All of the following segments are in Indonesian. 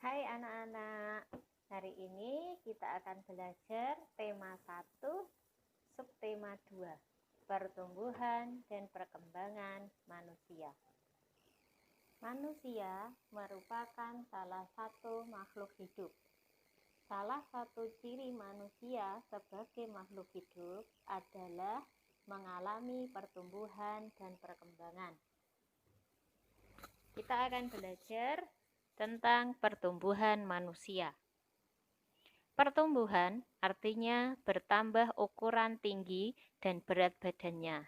Hai anak-anak, hari ini kita akan belajar tema 1, subtema 2, pertumbuhan dan perkembangan manusia. Manusia merupakan salah satu makhluk hidup. Salah satu ciri manusia sebagai makhluk hidup adalah mengalami pertumbuhan dan perkembangan. Kita akan belajar tentang pertumbuhan manusia. Pertumbuhan artinya bertambah ukuran tinggi dan berat badannya.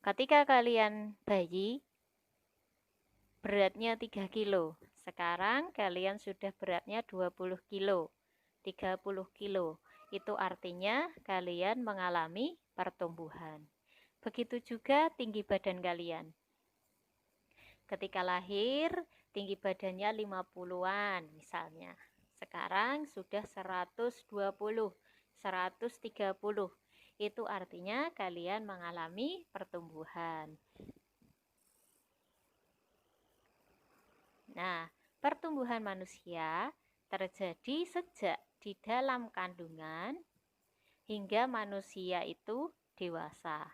Ketika kalian bayi, beratnya 3 kilo. Sekarang kalian sudah beratnya 20 kilo, 30 kilo. Itu artinya kalian mengalami pertumbuhan. Begitu juga tinggi badan kalian. Ketika lahir, tinggi badannya 50-an misalnya. Sekarang sudah 120, 130. Itu artinya kalian mengalami pertumbuhan. Nah, pertumbuhan manusia terjadi sejak di dalam kandungan hingga manusia itu dewasa.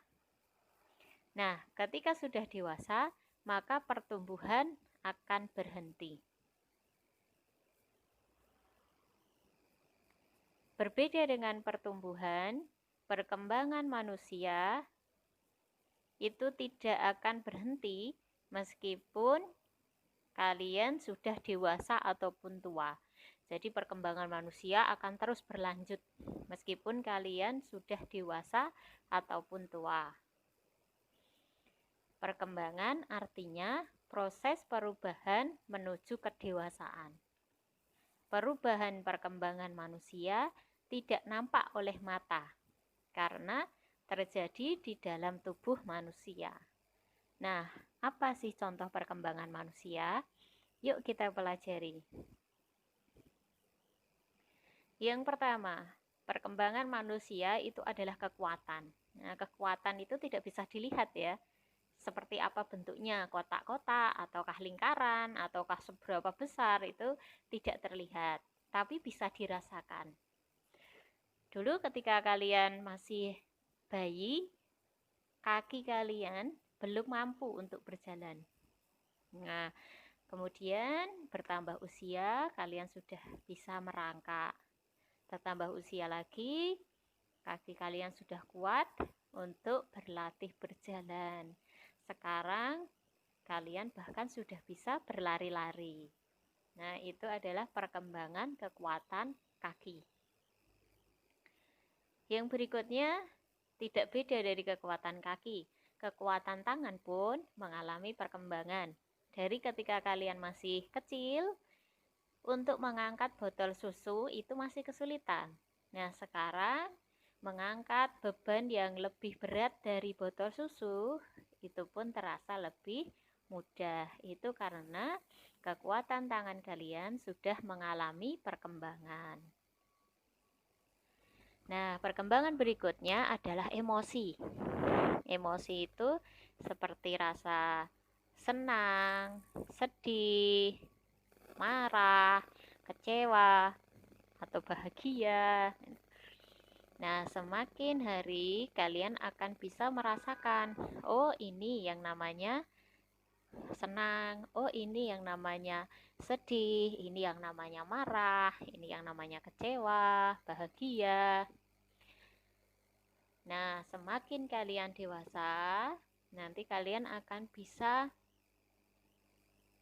Nah, ketika sudah dewasa, maka pertumbuhan akan berhenti. Berbeda dengan pertumbuhan, perkembangan manusia itu tidak akan berhenti meskipun kalian sudah dewasa ataupun tua. Jadi perkembangan manusia akan terus berlanjut meskipun kalian sudah dewasa ataupun tua. Perkembangan artinya proses perubahan menuju kedewasaan. Perubahan perkembangan manusia tidak nampak oleh mata karena terjadi di dalam tubuh manusia. Nah, apa sih contoh perkembangan manusia? Yuk kita pelajari. Yang pertama, perkembangan manusia itu adalah kekuatan. Nah, kekuatan itu tidak bisa dilihat ya. Seperti apa bentuknya, kotak-kotak, ataukah lingkaran, ataukah seberapa besar, itu tidak terlihat, tapi bisa dirasakan. Dulu ketika kalian masih bayi, kaki kalian belum mampu untuk berjalan. Nah, kemudian bertambah usia, kalian sudah bisa merangkak. Bertambah usia lagi, kaki kalian sudah kuat untuk berlatih berjalan. Sekarang kalian bahkan sudah bisa berlari-lari. Nah, itu adalah perkembangan kekuatan kaki. Yang berikutnya tidak beda dari kekuatan kaki. Kekuatan tangan pun mengalami perkembangan. Dari ketika kalian masih kecil, untuk mengangkat botol susu itu masih kesulitan. Nah, sekarang mengangkat beban yang lebih berat dari botol susu itu pun terasa lebih mudah. Itu karena kekuatan tangan kalian sudah mengalami perkembangan. Nah, perkembangan berikutnya adalah emosi. Emosi itu seperti rasa senang, sedih, marah, kecewa, atau bahagia. Nah, semakin hari kalian akan bisa merasakan, oh ini yang namanya senang, oh ini yang namanya sedih, ini yang namanya marah, ini yang namanya kecewa, bahagia. Nah, semakin kalian dewasa, nanti kalian akan bisa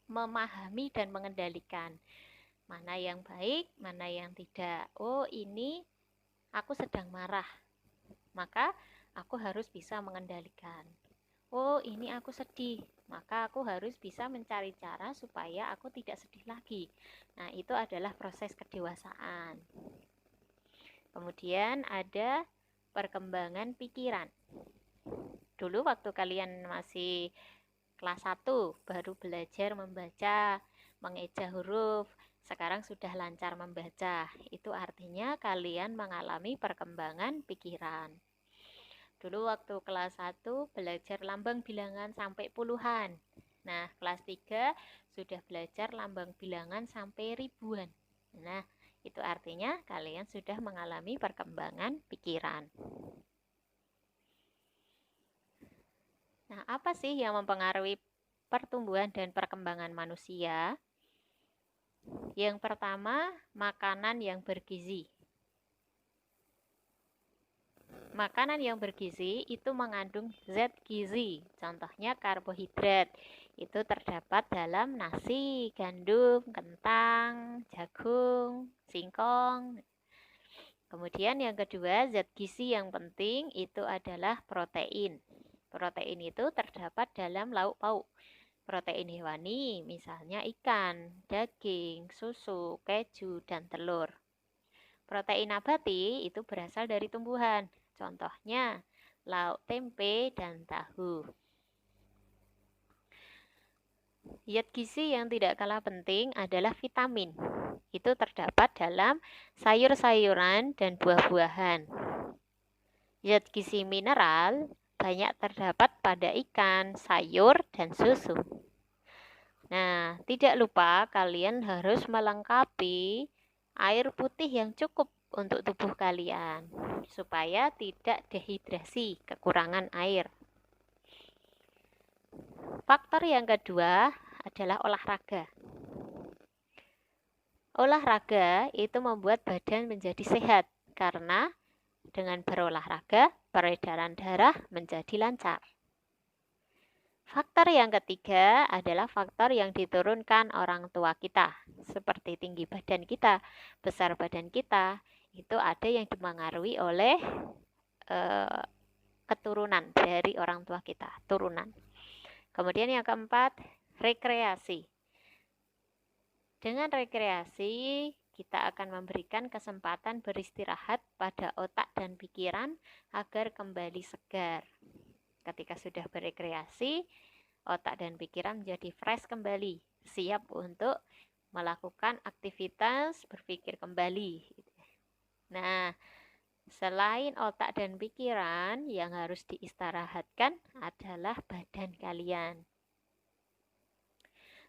memahami dan mengendalikan mana yang baik, mana yang tidak. Oh, ini aku sedang marah, maka aku harus bisa mengendalikan. Oh, ini aku sedih, maka aku harus bisa mencari cara supaya aku tidak sedih lagi. Nah, itu adalah proses kedewasaan. Kemudian ada perkembangan pikiran. Dulu waktu kalian masih kelas 1 baru belajar membaca, mengeja huruf. Sekarang sudah lancar membaca. Itu artinya kalian mengalami perkembangan pikiran. Dulu waktu kelas 1 belajar lambang bilangan sampai puluhan. Nah, kelas 3 sudah belajar lambang bilangan sampai ribuan. Nah, itu artinya kalian sudah mengalami perkembangan pikiran. Nah, apa sih yang mempengaruhi pertumbuhan dan perkembangan manusia? Yang pertama, makanan yang bergizi. Makanan yang bergizi itu mengandung zat gizi, contohnya karbohidrat. Itu terdapat dalam nasi, gandum, kentang, jagung, singkong. Kemudian yang kedua, zat gizi yang penting itu adalah protein. Protein itu terdapat dalam lauk pauk. Protein hewani, misalnya ikan, daging, susu, keju, dan telur. Protein nabati itu berasal dari tumbuhan. Contohnya, lauk tempe dan tahu. Zat gizi yang tidak kalah penting adalah vitamin. Itu terdapat dalam sayur-sayuran dan buah-buahan. Zat gizi mineral banyak terdapat pada ikan, sayur, dan susu. Nah, tidak lupa kalian harus melengkapi air putih yang cukup untuk tubuh kalian supaya tidak dehidrasi, kekurangan air. Faktor yang kedua adalah olahraga. Olahraga itu membuat badan menjadi sehat karena dengan berolahraga peredaran darah menjadi lancar. Faktor yang ketiga adalah faktor yang diturunkan orang tua kita, seperti tinggi badan kita, besar badan kita, itu ada yang dipengaruhi oleh keturunan dari orang tua kita, turunan. Kemudian yang keempat, rekreasi. Dengan rekreasi, kita akan memberikan kesempatan beristirahat pada otak dan pikiran agar kembali segar. Ketika sudah berekreasi, otak dan pikiran menjadi fresh kembali, siap untuk melakukan aktivitas berpikir kembali. Nah, selain otak dan pikiran, yang harus diistirahatkan adalah badan kalian.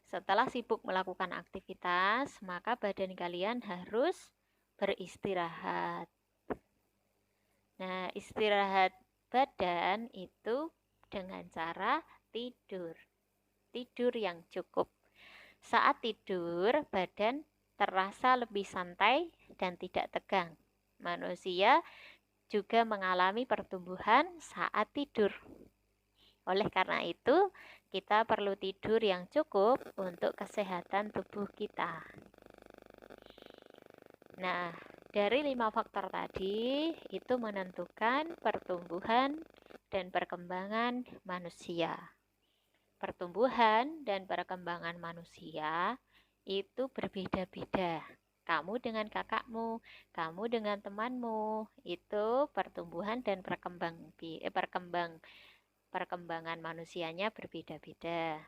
Setelah sibuk melakukan aktivitas, maka badan kalian harus beristirahat. Nah, istirahat badan itu dengan cara tidur. Tidur yang cukup. Saat tidur, badan terasa lebih santai dan tidak tegang. Manusia juga mengalami pertumbuhan saat tidur. Oleh karena itu, kita perlu tidur yang cukup untuk kesehatan tubuh kita. Nah, dari 5 faktor tadi, itu menentukan pertumbuhan dan perkembangan manusia. Pertumbuhan dan perkembangan manusia itu berbeda-beda. Kamu dengan kakakmu, kamu dengan temanmu, itu pertumbuhan dan perkembangan manusianya berbeda-beda.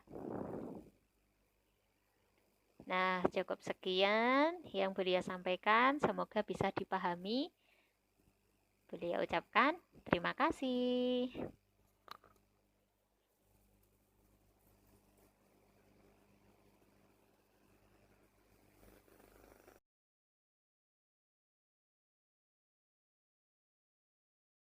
Nah, cukup sekian yang beliau sampaikan. Semoga bisa dipahami. Beliau ucapkan terima kasih.